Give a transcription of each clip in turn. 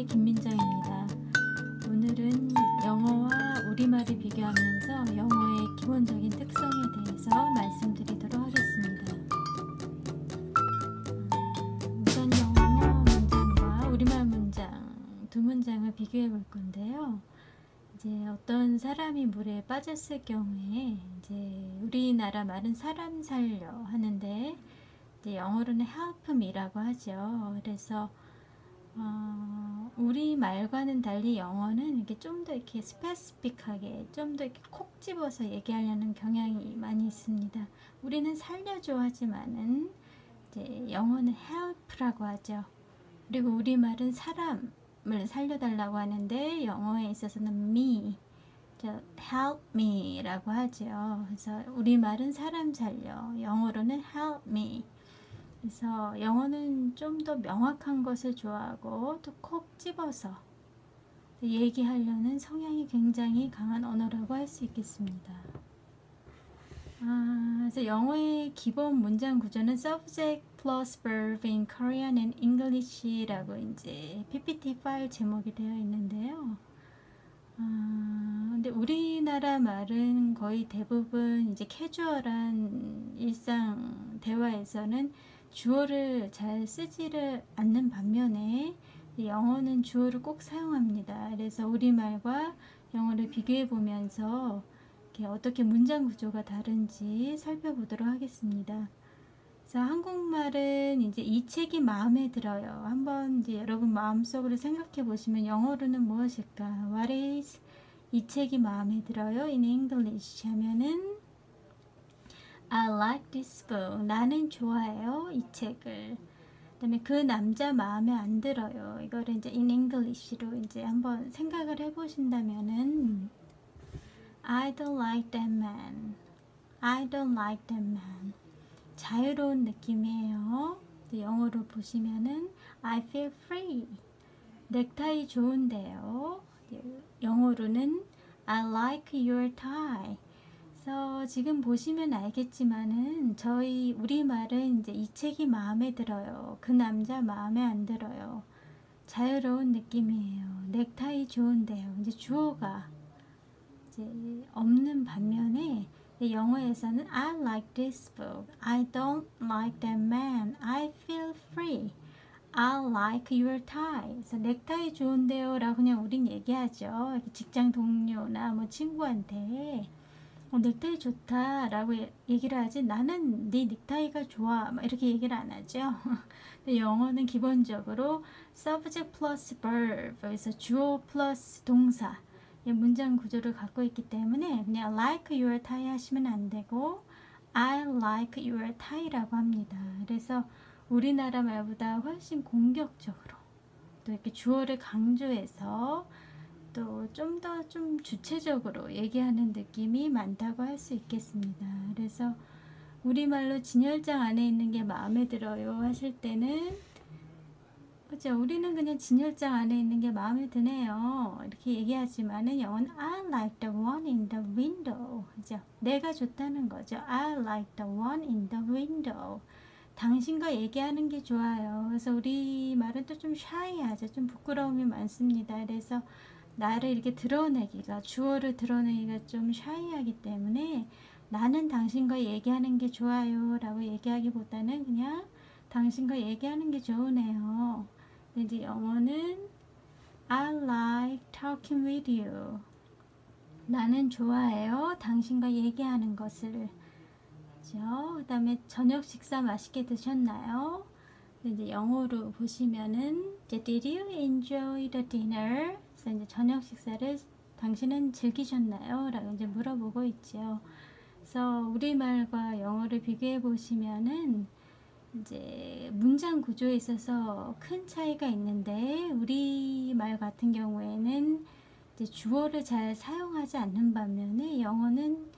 김민정입니다. 오늘은 영어와 우리말을 비교하면서 영어의 기본적인 특성에 대해서 말씀드리도록 하겠습니다. 우선 영어 문장과 우리말 문장 두 문장을 비교해 볼 건데요. 이제 어떤 사람이 물에 빠졌을 경우에 이제 우리나라 말은 사람 살려 하는데 이제 영어로는 help me라고 하죠. 그래서 우리 말과는 달리 영어는 이렇게 좀 더 이렇게 스페시픽하게 좀 더 이렇게 콕 집어서 얘기하려는 경향이 많이 있습니다. 우리는 살려줘 하지만은 이제 영어는 help라고 하죠. 그리고 우리 말은 사람을 살려달라고 하는데 영어에 있어서는 me, help me라고 하죠. 그래서 우리 말은 사람 살려, 영어로는 help me. 그래서 영어는 좀 더 명확한 것을 좋아하고 또 콕 집어서 얘기하려는 성향이 굉장히 강한 언어라고 할 수 있겠습니다. 그래서 영어의 기본 문장 구조는 subject plus verb in Korean and English라고 이제 PPT 파일 제목이 되어 있는데요. 근데 우리나라 말은 거의 대부분 이제 캐주얼한 일상 대화에서는 주어를 잘 쓰지를 않는 반면에 영어는 주어를 꼭 사용합니다. 그래서 우리말과 영어를 비교해 보면서 어떻게 문장 구조가 다른지 살펴보도록 하겠습니다. 그래서 한국말은 이제 이 책이 마음에 들어요. 한번 이제 여러분 마음속으로 생각해 보시면 영어로는 무엇일까? What is 이 책이 마음에 들어요? In English 하면은 I like this book. 나는 좋아해요. 이 책을. 그 다음에 그 남자 마음에 안 들어요. 이거를 이제 in English로 이제 한번 생각을 해보신다면은 I don't like that man. I don't like that man. 자유로운 느낌이에요. 영어로 보시면은 I feel free. 넥타이 좋은데요. 영어로는 I like your tie. 그래서 지금 보시면 알겠지만은 저희 우리말은 이제 이 책이 마음에 들어요. 그 남자 마음에 안 들어요. 자유로운 느낌이에요. 넥타이 좋은데요. 이제 주어가 이제 없는 반면에 영어에서는 I like this book. I don't like that man. I feel free. I like your tie. 그래서 넥타이 좋은데요 라고 그냥 우린 얘기하죠. 직장 동료나 뭐 친구한테 넥타이 좋다 라고 얘기를 하지 나는 네 넥타이가 좋아 이렇게 얘기를 안 하죠. 근데 영어는 기본적으로 subject plus verb, 그래서 주어 플러스 동사 문장 구조를 갖고 있기 때문에 그냥 like your tie 하시면 안 되고 I like your tie라고 합니다. 그래서 우리나라 말보다 훨씬 공격적으로 또 이렇게 주어를 강조해서 또 좀 더 좀 주체적으로 얘기하는 느낌이 많다고 할 수 있겠습니다. 그래서 우리말로 진열장 안에 있는 게 마음에 들어요 하실 때는 그죠? 우리는 그냥 진열장 안에 있는 게 마음에 드네요 이렇게 얘기하지만은 영어는 I like the one in the window. 그죠? 내가 좋다는 거죠. I like the one in the window. 당신과 얘기하는 게 좋아요. 그래서 우리 말은 또 좀 샤이하죠. 좀 부끄러움이 많습니다. 그래서 나를 이렇게 드러내기가, 주어를 드러내기가 좀 샤이하기 때문에 나는 당신과 얘기하는 게 좋아요 라고 얘기하기보다는 그냥 당신과 얘기하는 게 좋으네요. 근데 이제 영어는 I like talking with you. 나는 좋아해요. 당신과 얘기하는 것을. 그 다음에 저녁 식사 맛있게 드셨나요? 이제 영어로 보시면은 Did you enjoy the dinner? 그래서 이제 저녁 식사를 당신은 즐기셨나요? 라고 이제 물어보고 있죠. 그래서 우리말과 영어를 비교해 보시면은 이제 문장 구조에 있어서 큰 차이가 있는데 우리말 같은 경우에는 이제 주어를 잘 사용하지 않는 반면에 영어는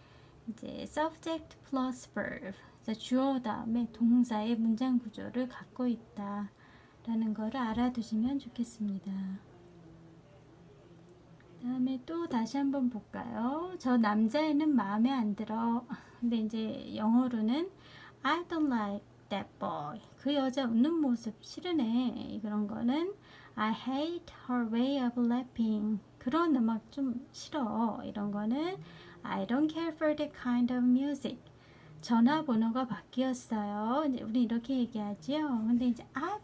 이제 subject plus verb, 주어 다음에 동사의 문장 구조를 갖고 있다 라는 거를 알아두시면 좋겠습니다. 그 다음에 또 다시 한번 볼까요? 저 남자애는 마음에 안 들어. 근데 이제 영어로는 I don't like that boy. 그 그 여자 웃는 모습 싫으네. 그런 거는 I hate her way of laughing. 그런 음악 좀 싫어. 이런 거는 I don't care for that kind of music. 전화번호가 바뀌었어요. 이제 우리 이렇게 얘기하지요. 근데 이제 I've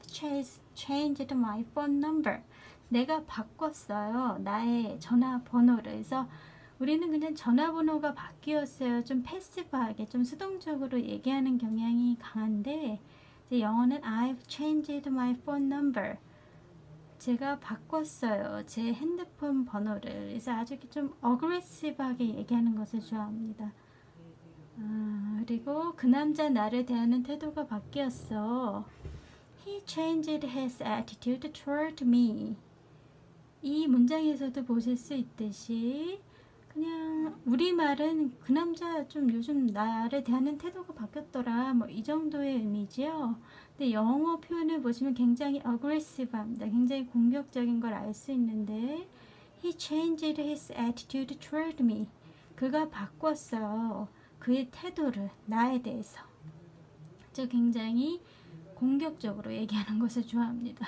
changed my phone number. 내가 바꿨어요. 나의 전화번호를. 그래서 우리는 그냥 전화번호가 바뀌었어요. 좀 패시브하게, 좀 수동적으로 얘기하는 경향이 강한데 이제 영어는 I've changed my phone number. 제가 바꿨어요. 제 핸드폰 번호를. 그래서 아주 좀 어그레시브하게 얘기하는 것을 좋아합니다. 그리고 그 남자 나를 대하는 태도가 바뀌었어. He changed his attitude toward me. 이 문장에서도 보실 수 있듯이 그냥 우리말은 그 남자 좀 요즘 나를 대하는 태도가 바뀌었더라 뭐 이 정도의 의미지요. 근데 영어 표현을 보시면 굉장히 aggressive합니다. 굉장히 공격적인 걸 알 수 있는데 He changed his attitude toward me. 그가 바꿨어요. 그의 태도를 나에 대해서. 저 굉장히 공격적으로 얘기하는 것을 좋아합니다.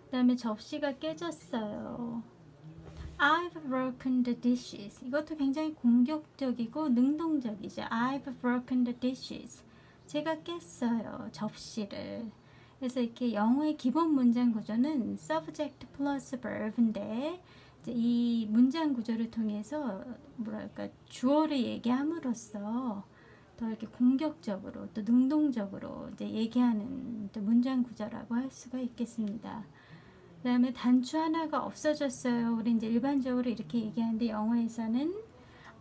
그 다음에 접시가 깨졌어요. I've broken the dishes. 이것도 굉장히 공격적이고 능동적이죠. I've broken the dishes. 제가 깼어요. 접시를. 그래서 이렇게 영어의 기본 문장 구조는 subject plus verb인데 이제 이 문장 구조를 통해서 뭐랄까 주어를 얘기함으로써 더 이렇게 공격적으로 또 능동적으로 이제 얘기하는 또 문장 구조라고 할 수가 있겠습니다. 그 다음에 단추 하나가 없어졌어요. 우리 이제 일반적으로 이렇게 얘기하는데 영어에서는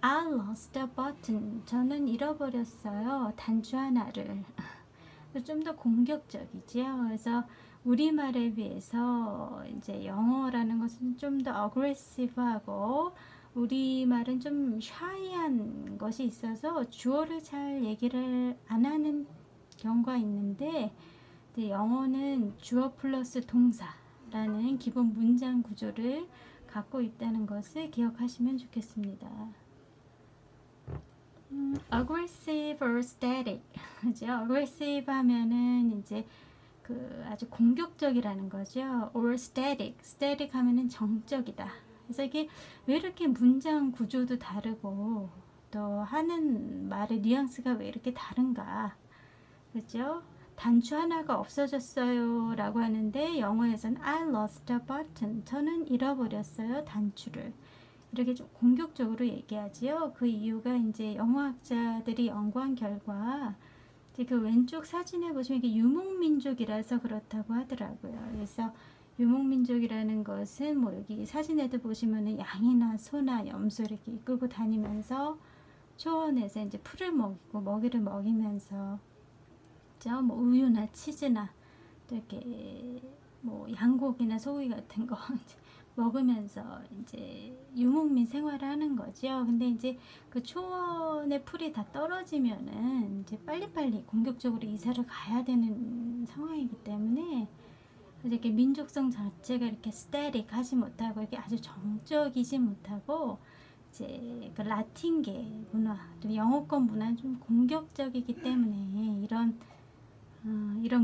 I lost a button. 저는 잃어버렸어요. 단추 하나를. 좀 더 공격적이지요. 그래서 우리말에 비해서 이제 영어라는 것은 좀 더 어그레시브하고 우리말은 좀 샤이한 것이 있어서 주어를 잘 얘기를 안 하는 경우가 있는데 영어는 주어 플러스 동사라는 기본 문장 구조를 갖고 있다는 것을 기억하시면 좋겠습니다. aggressive or static. 그죠? aggressive 하면은 이제 그 아주 공격적이라는 거죠. or static. static 하면은 정적이다. 그래서 이게 왜 이렇게 문장 구조도 다르고 또 하는 말의 뉘앙스가 왜 이렇게 다른가. 그죠? 단추 하나가 없어졌어요 라고 하는데 영어에서는 I lost a button. 저는 잃어버렸어요. 단추를. 이렇게 좀 공격적으로 얘기하지요. 그 이유가 이제 영어학자들이 연구한 결과 이제 그 왼쪽 사진에 보시면 이게 유목민족이라서 그렇다고 하더라고요. 그래서 유목민족이라는 것은 뭐 여기 사진에도 보시면은 양이나 소나 염소 이렇게 이끌고 다니면서 초원에서 이제 풀을 먹이고 먹이를 먹이면서 그죠? 뭐 우유나 치즈나 또 이렇게 뭐 양고기나 소고기 같은 거 먹으면서 이제 유목민 생활을 하는 거죠. 근데 이제 그 초원의 풀이 다 떨어지면은 이제 빨리빨리 공격적으로 이사를 가야 되는 상황이기 때문에 이렇게 민족성 자체가 이렇게 스태틱 하지 못하고 이렇게 아주 정적이지 못하고 이제 그 라틴계 문화, 또 영어권 문화는 좀 공격적이기 때문에 이런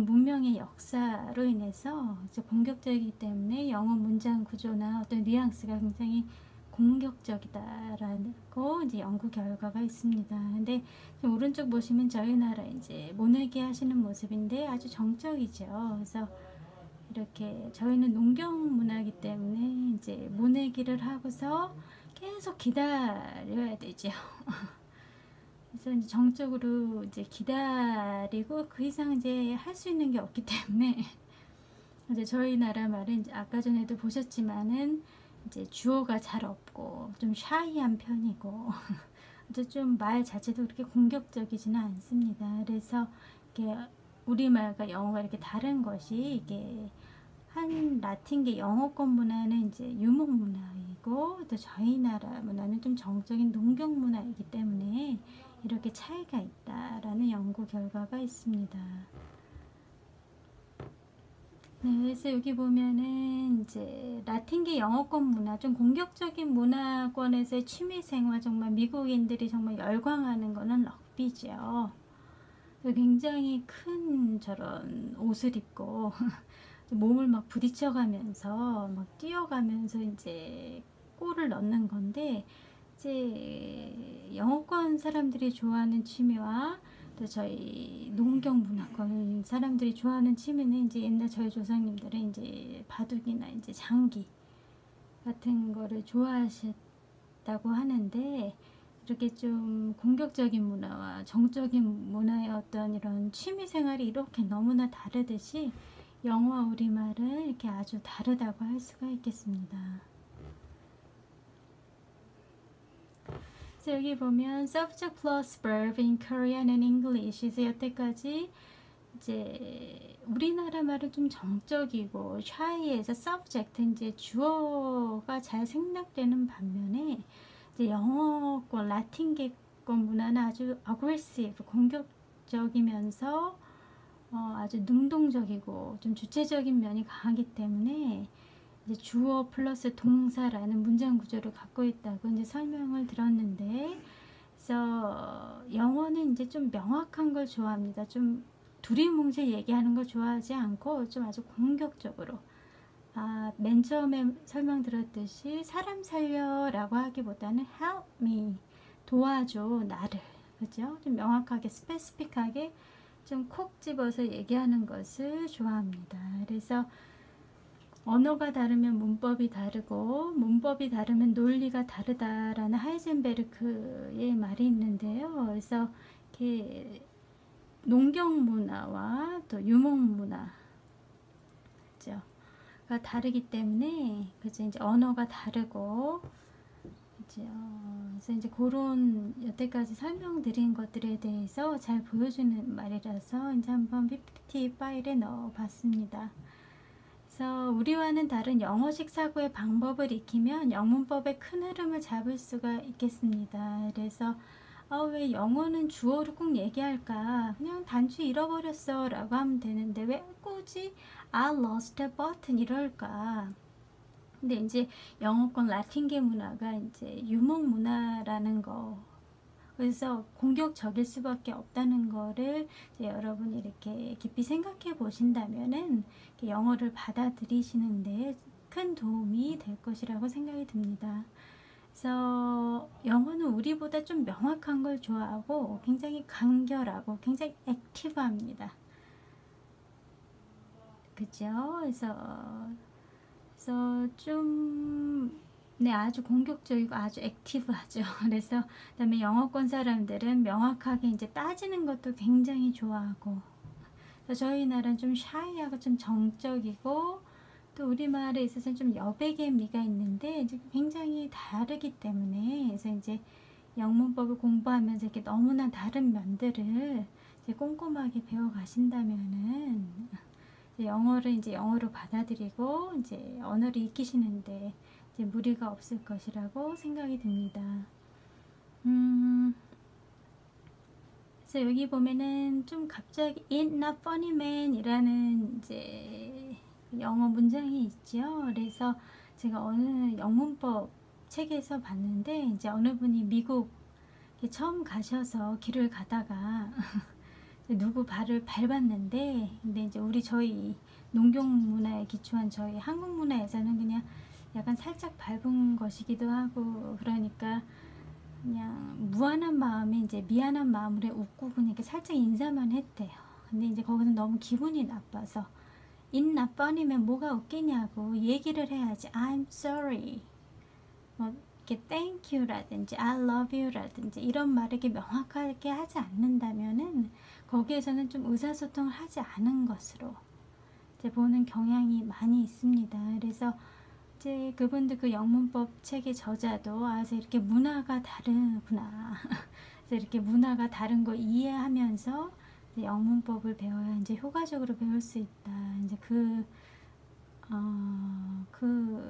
문명의 역사로 인해서 이제 공격적이기 때문에 영어 문장 구조나 어떤 뉘앙스가 굉장히 공격적이다라고 이제 연구 결과가 있습니다. 근데 오른쪽 보시면 저희 나라 이제 모내기 하시는 모습인데 아주 정적이죠. 그래서 이렇게 저희는 농경 문화이기 때문에 이제 모내기를 하고서 계속 기다려야 되죠. 그래서 이제 정적으로 이제 기다리고 그 이상 이제 할 수 있는 게 없기 때문에 이제 저희 나라 말은 이제 아까 전에도 보셨지만은 이제 주어가 잘 없고 좀 샤이한 편이고 이제 좀 말 자체도 그렇게 공격적이지는 않습니다. 그래서 이렇게 우리말과 영어가 이렇게 다른 것이 이게 한 라틴계 영어권 문화는 이제 유목 문화이고 또 저희 나라 문화는 좀 정적인 농경 문화이기 때문에 이렇게 차이가 있다라는 연구 결과가 있습니다. 네, 그래서 여기 보면은 이제 라틴계 영어권 문화, 좀 공격적인 문화권에서의 취미생활, 정말 미국인들이 정말 열광하는 거는 럭비죠. 굉장히 큰 저런 옷을 입고 몸을 막 부딪혀가면서 막 뛰어가면서 이제 골을 넣는 건데, 이제 영어권 사람들이 좋아하는 취미와 또 저희 농경 문화권 사람들이 좋아하는 취미는 이제 옛날 저희 조상님들은 이제 바둑이나 이제 장기 같은 거를 좋아하셨다고 하는데, 이렇게 좀 공격적인 문화와 정적인 문화의 어떤 이런 취미 생활이 이렇게 너무나 다르듯이 영어와 우리말은 이렇게 아주 다르다고 할 수가 있겠습니다. 그래서 여기 보면 subject plus verb in Korean and English. 그래서 여태까지 이제 우리나라 말은 좀 정적이고 shy에서 subject 이제 주어가 잘 생략되는 반면에, 이제 영어권 라틴계권 문화는 아주 aggressive 공격적이면서 아주 능동적이고 좀 주체적인 면이 강하기 때문에 이제 주어 플러스 동사라는 문장 구조를 갖고 있다고 이제 설명을 들었는데, 그래서 영어는 이제 좀 명확한 걸 좋아합니다. 좀 두리뭉실 얘기하는 걸 좋아하지 않고 좀 아주 공격적으로, 맨 처음에 설명드렸듯이 사람 살려라고 하기보다는 help me, 도와줘 나를, 그죠? 좀 명확하게 스페시픽하게 좀 콕 집어서 얘기하는 것을 좋아합니다. 그래서 언어가 다르면 문법이 다르고 문법이 다르면 논리가 다르다라는 하이젠베르크의 말이 있는데요. 그래서 이렇게 농경 문화와 또 유목 문화, 그죠? 가 다르기 때문에, 그죠? 이제 언어가 다르고, 그죠? 그래서 이제 그런 여태까지 설명드린 것들에 대해서 잘 보여주는 말이라서 이제 한번 PPT 파일에 넣어봤습니다. 그래서 우리와는 다른 영어식 사고의 방법을 익히면 영문법의 큰 흐름을 잡을 수가 있겠습니다. 그래서 왜 영어는 주어를 꼭 얘기할까? 그냥 단추 잃어버렸어 라고 하면 되는데 왜 굳이 I lost a button 이럴까? 근데 이제 영어권 라틴계 문화가 이제 유목 문화라는 거, 그래서 공격적일 수밖에 없다는 거를 이제 여러분이 이렇게 깊이 생각해 보신다면은 영어를 받아들이시는데 큰 도움이 될 것이라고 생각이 듭니다. 그래서 영어는 우리보다 좀 명확한 걸 좋아하고 굉장히 간결하고 굉장히 액티브합니다. 그죠? 그래서 좀 아주 공격적이고 아주 액티브하죠. 그래서 그다음에 영어권 사람들은 명확하게 이제 따지는 것도 굉장히 좋아하고, 저희 나라는 좀 샤이하고 좀 정적이고, 또 우리말에 있어서는 좀 여백의 미가 있는데 이제 굉장히 다르기 때문에, 그래서 이제 영문법을 공부하면서 이렇게 너무나 다른 면들을 이제 꼼꼼하게 배워 가신다면은 영어를 이제 영어로 받아들이고 이제 언어를 익히시는데 이제 무리가 없을 것이라고 생각이 듭니다. 그래서 여기 보면은 좀 갑자기 Ain't not funny man 이라는 이제 영어 문장이 있죠. 그래서 제가 어느 영문법 책에서 봤는데, 이제 어느 분이 미국 처음 가셔서 길을 가다가 누구 발을 밟았는데, 근데 이제 저희 농경 문화에 기초한 저희 한국 문화에서는 그냥 약간 살짝 밟은 것이기도 하고, 그러니까 그냥 무한한 마음에 이제 미안한 마음으로 웃고 그냥 이렇게 살짝 인사만 했대요. 근데 이제 거기서 너무 기분이 나빠서 In not funny면 뭐가 웃기냐고 얘기를 해야지. I'm sorry, 뭐 이렇게 thank you라든지 I love you라든지 이런 말을 이렇게 명확하게 하지 않는다면은 거기에서는 좀 의사소통을 하지 않은 것으로 이제 보는 경향이 많이 있습니다. 그래서 이제 그분들 그 영문법 책의 저자도 그래서 이렇게 문화가 다르구나. 그래서 이렇게 문화가 다른 거 이해하면서 이제 영문법을 배워야 이제 효과적으로 배울 수 있다. 이제 그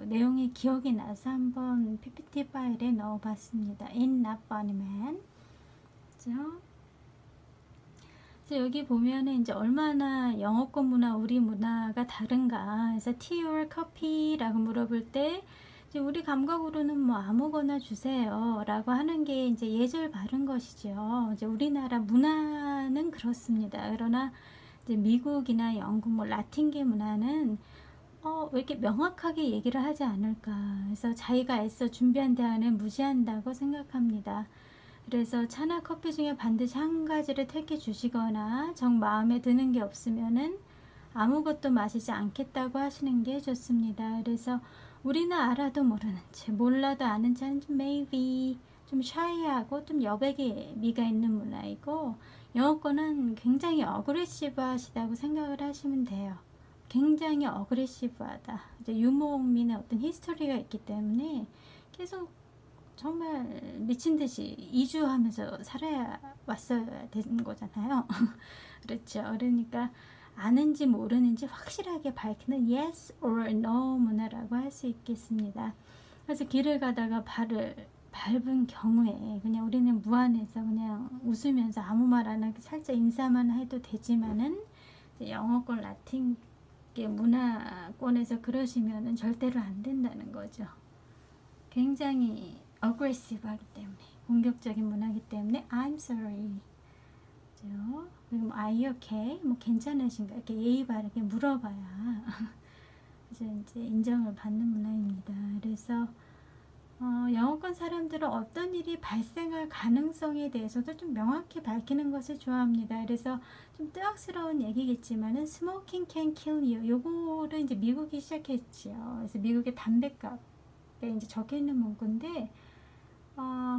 내용이 기억이 나서 한번 PPT 파일에 넣어봤습니다. In not funny man. 그죠? 그래서 여기 보면은 이제 얼마나 영어권 문화, 우리 문화가 다른가. 그래서 tea or coffee라고 물어볼 때 이제 우리 감각으로는 뭐 아무거나 주세요 라고 하는 게 이제 예절 바른 것이죠. 이제 우리나라 문화는 그렇습니다. 그러나 이제 미국이나 영국, 뭐 라틴계 문화는 왜 이렇게 명확하게 얘기를 하지 않을까. 그래서 자기가 애써 준비한 대안을 무시한다고 생각합니다. 그래서 차나 커피 중에 반드시 한 가지를 택해 주시거나 정 마음에 드는 게 없으면은 아무것도 마시지 않겠다고 하시는 게 좋습니다. 그래서 우리는 알아도 모르는 채, 몰라도 아는 채는 좀 maybe 좀 샤이하고 좀 여백의 미가 있는 문화이고, 영어권은 굉장히 어그레시브 하시다고 생각을 하시면 돼요. 굉장히 어그레시브하다. 이제 유목민의 어떤 히스토리가 있기 때문에 계속 정말 미친 듯이 이주하면서 살아야 왔어야 되는 거잖아요. 그렇죠. 그러니까 아는지 모르는지 확실하게 밝히는 yes or no 문화라고 할 수 있겠습니다. 그래서 길을 가다가 발을 밟은 경우에 그냥 우리는 무안해서 그냥 웃으면서 아무 말 안 하고 살짝 인사만 해도 되지만은 영어권 라틴계 문화권에서 그러시면은 절대로 안 된다는 거죠. 굉장히 aggressive하기 때문에, 공격적인 문화이기 때문에 I'm sorry. 그리고 뭐 are you okay? 뭐 괜찮으신가? 이렇게 예의 바르게 물어봐야 이제 인정을 받는 문화입니다. 그래서 영어권 사람들은 어떤 일이 발생할 가능성에 대해서도 좀 명확히 밝히는 것을 좋아합니다. 그래서 좀 뜨악스러운 얘기겠지만은 smoking can kill you. 요거를 이제 미국이 시작했지요. 그래서 미국의 담배값에 이제 적혀 있는 문구인데,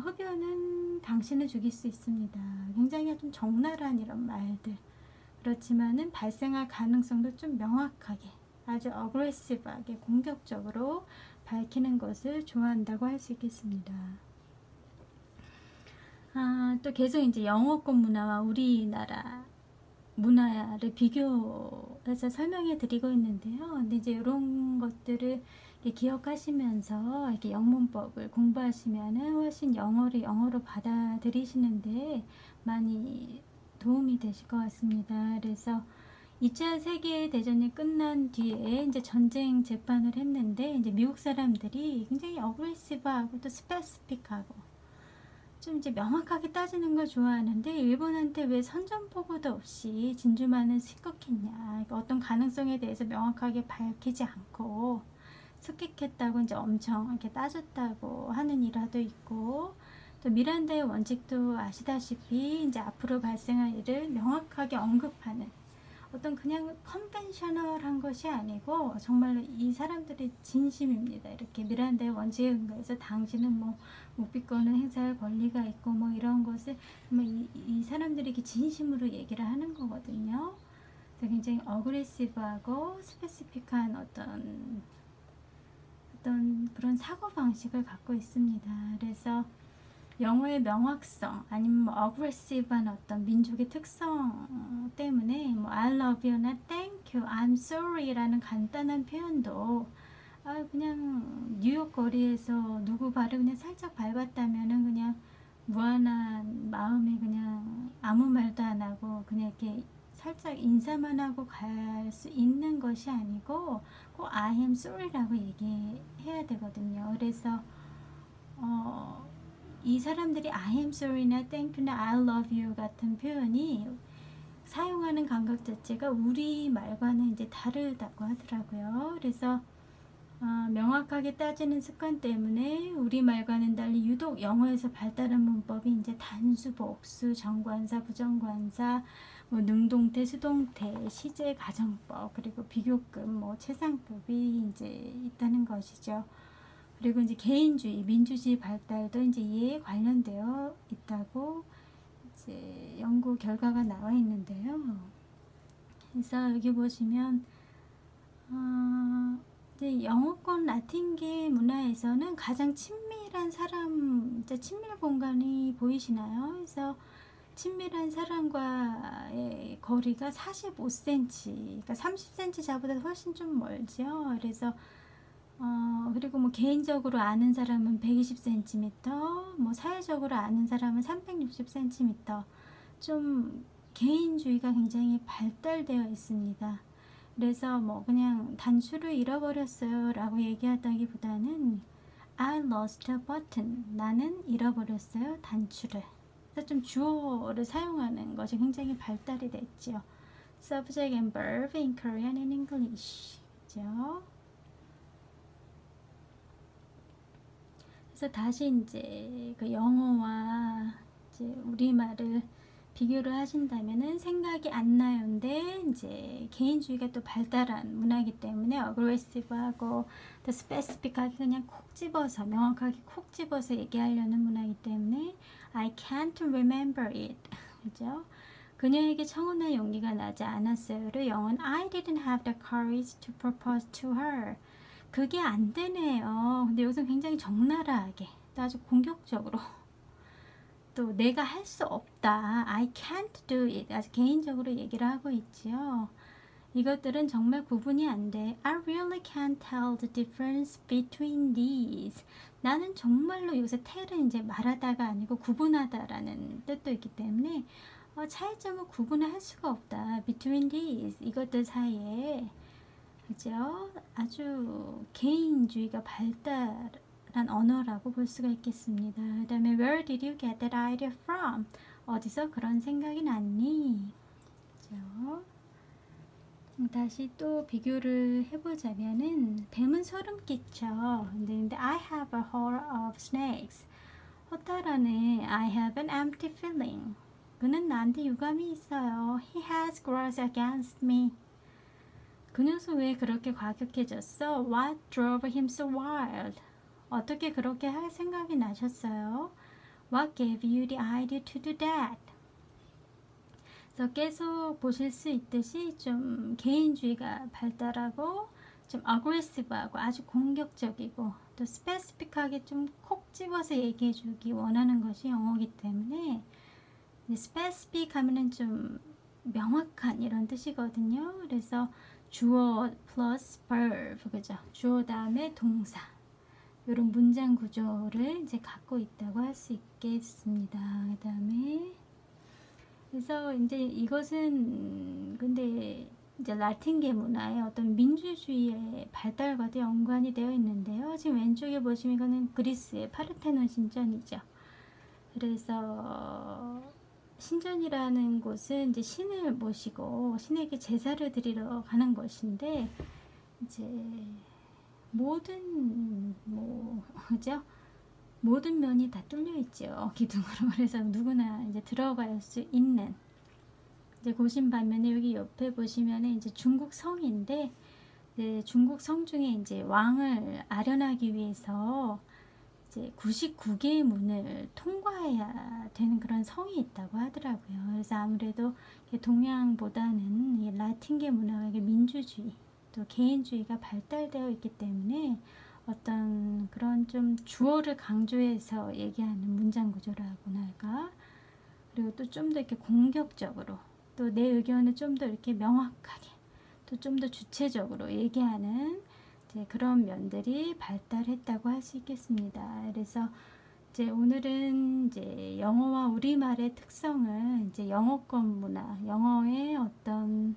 흡연은 당신을 죽일 수 있습니다. 굉장히 좀 적나라한 이런 말들. 그렇지만은 발생할 가능성도 좀 명확하게, 아주 어그레시브하게, 공격적으로 밝히는 것을 좋아한다고 할 수 있겠습니다. 또 계속 이제 영어권 문화와 우리나라 문화를 비교해서 설명해 드리고 있는데요. 근데 이제 이런 것들을 기억하시면서 이렇게 영문법을 공부하시면은 훨씬 영어를 영어로 받아들이시는데 많이 도움이 되실 것 같습니다. 그래서 2차 세계대전이 끝난 뒤에 이제 전쟁 재판을 했는데, 이제 미국 사람들이 굉장히 어그레시브하고 또 스페시픽하고 좀 이제 명확하게 따지는 걸 좋아하는데, 일본한테 왜 선전포고도 없이 진주만을 습격했냐, 그러니까 어떤 가능성에 대해서 명확하게 밝히지 않고 습격했다고 이제 엄청 이렇게 따졌다고 하는 일화도 있고, 또 미란다의 원칙도 아시다시피 이제 앞으로 발생할 일을 명확하게 언급하는, 어떤 그냥 컨벤셔널한 것이 아니고 정말로 이 사람들의 진심입니다. 이렇게 미란다의 원칙에 의해서 당신은 뭐 묵비권을 행사할 권리가 있고 뭐 이런 것을 이 사람들이 이렇게 진심으로 얘기를 하는 거거든요. 그래서 굉장히 어그레시브하고 스페시픽한 어떤 그런 사고방식을 갖고 있습니다. 그래서 영어의 명확성, 아니면 뭐 어그레시브한 어떤 민족의 특성 때문에 뭐 I love you나 thank you, I'm sorry라는 간단한 표현도 그냥 뉴욕 거리에서 누구 발을 그냥 살짝 밟았다면은 그냥 무한한 마음에 그냥 아무 말도 안 하고 그냥 이렇게 살짝 인사만 하고 갈 수 있는 것이 아니고 꼭 I am sorry라고 얘기해야 되거든요. 그래서 이 사람들이 I am sorry나 thank you나 I love you 같은 표현이 사용하는 감각 자체가 우리 말과는 이제 다르다고 하더라고요. 그래서 명확하게 따지는 습관 때문에 우리 말과는 달리 유독 영어에서 발달한 문법이 이제 단수, 복수, 정관사, 부정관사, 뭐 능동태, 수동태, 시제, 가정법, 그리고 비교급, 뭐 최상급이 이제 있다는 것이죠. 그리고 이제 개인주의, 민주주의 발달도 이제 이에 관련되어 있다고 이제 연구 결과가 나와 있는데요. 그래서 여기 보시면 이제 영어권 라틴계 문화에서는 가장 친밀한 사람, 이제 친밀 공간이 보이시나요? 그래서 친밀한 사람과의 거리가 45cm, 그러니까 30cm 자보다 훨씬 좀 멀죠. 그래서 그리고 뭐 개인적으로 아는 사람은 120cm, 뭐 사회적으로 아는 사람은 360cm. 좀 개인주의가 굉장히 발달되어 있습니다. 그래서 뭐 그냥 단추를 잃어버렸어요 라고 얘기하다기보다는 I lost a button. 나는 잃어버렸어요. 단추를. 그래서 좀 주어를 사용하는 것이 굉장히 발달이 됐죠. Subject and verb in Korean and English. 그죠? 그래서 다시 이제 그 영어와 이제 우리말을 비교를 하신다면은 생각이 안 나요인데 이제 개인주의가 또 발달한 문화이기 때문에 aggressive하고 또 specific하게 그냥 콕 집어서 명확하게 콕 집어서 얘기하려는 문화이기 때문에 I can't remember it. 그죠? 그녀에게 청혼할 용기가 나지 않았어요를 영어는 I didn't have the courage to propose to her. 그게 안 되네요. 근데 여기서 굉장히 적나라하게 또 아주 공격적으로 또 내가 할 수 없다. I can't do it. 아주 개인적으로 얘기를 하고 있지요. 이것들은 정말 구분이 안 돼. I really can't tell the difference between these. 나는 정말로 여기서 tell은 이제 말하다가 아니고 구분하다라는 뜻도 있기 때문에 차이점을 구분할 수가 없다. between these. 이것들 사이에. 그죠? 아주 개인주의가 발달한 언어라고 볼 수가 있겠습니다. 그 다음에 Where did you get that idea from? 어디서 그런 생각이 났니? 그죠? 다시 또 비교를 해보자면은 뱀은 소름 끼쳐. 근데 I have a horror of snakes. 호타라는 I have an empty feeling. 그는 나한테 유감이 있어요. He has grudge against me. 그 녀석 왜 그렇게 과격해졌어? What drove him so wild? 어떻게 그렇게 할 생각이 나셨어요? What gave you the idea to do that? 그래서 계속 보실 수 있듯이 좀 개인주의가 발달하고 좀 aggressive하고 아주 공격적이고 또 specific하게 좀 콕 집어서 얘기해 주기 원하는 것이 영어이기 때문에 specific 하면은 좀 명확한 이런 뜻이거든요. 그래서 주어 플러스 verb, 그죠? 주어 다음에 동사. 이런 문장 구조를 이제 갖고 있다고 할 수 있겠습니다. 그 다음에 그래서 이제 이것은 근데 이제 라틴계 문화의 어떤 민주주의의 발달과도 연관이 되어 있는데요. 지금 왼쪽에 보시면 이거는 그리스의 파르테논 신전이죠. 그래서 신전이라는 곳은 이제 신을 모시고 신에게 제사를 드리러 가는 것인데 이제 모든 그죠? 모든 면이 다 뚫려 있죠. 기둥으로. 그래서 누구나 이제 들어갈 수 있는 이제 보신 반면에 여기 옆에 보시면은 이제 중국 성인데 중국 성 중에 이제 왕을 아련하기 위해서 이제 99개의 문을 통과해야 되는 그런 성이 있다고 하더라고요. 그래서 아무래도 동양보다는 이 라틴계 문화가 민주주의 또 개인주의가 발달되어 있기 때문에 어떤 그런 좀 주어를 강조해서 얘기하는 문장 구조라고나 할까? 그리고 또 좀 더 이렇게 공격적으로 또 내 의견을 좀 더 이렇게 명확하게 또 좀 더 주체적으로 얘기하는 이제 그런 면들이 발달했다고 할 수 있겠습니다. 그래서 이제 오늘은 이제 영어와 우리말의 특성을 이제 영어권 문화, 영어의 어떤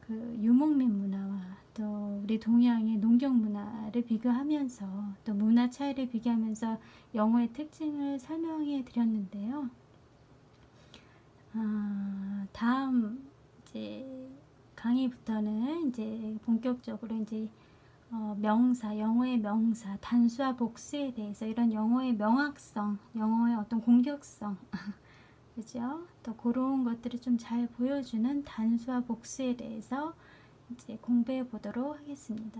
그 유목민 문화와 또 우리 동양의 농경 문화를 비교하면서 또 문화 차이를 비교하면서 영어의 특징을 설명해 드렸는데요. 다음 이제 강의부터는 이제 본격적으로 이제 명사, 영어의 명사, 단수와 복수에 대해서 이런 영어의 명확성, 영어의 어떤 공격성, 그죠? 또 그런 것들을 좀 잘 보여주는 단수와 복수에 대해서 이제 공부해 보도록 하겠습니다.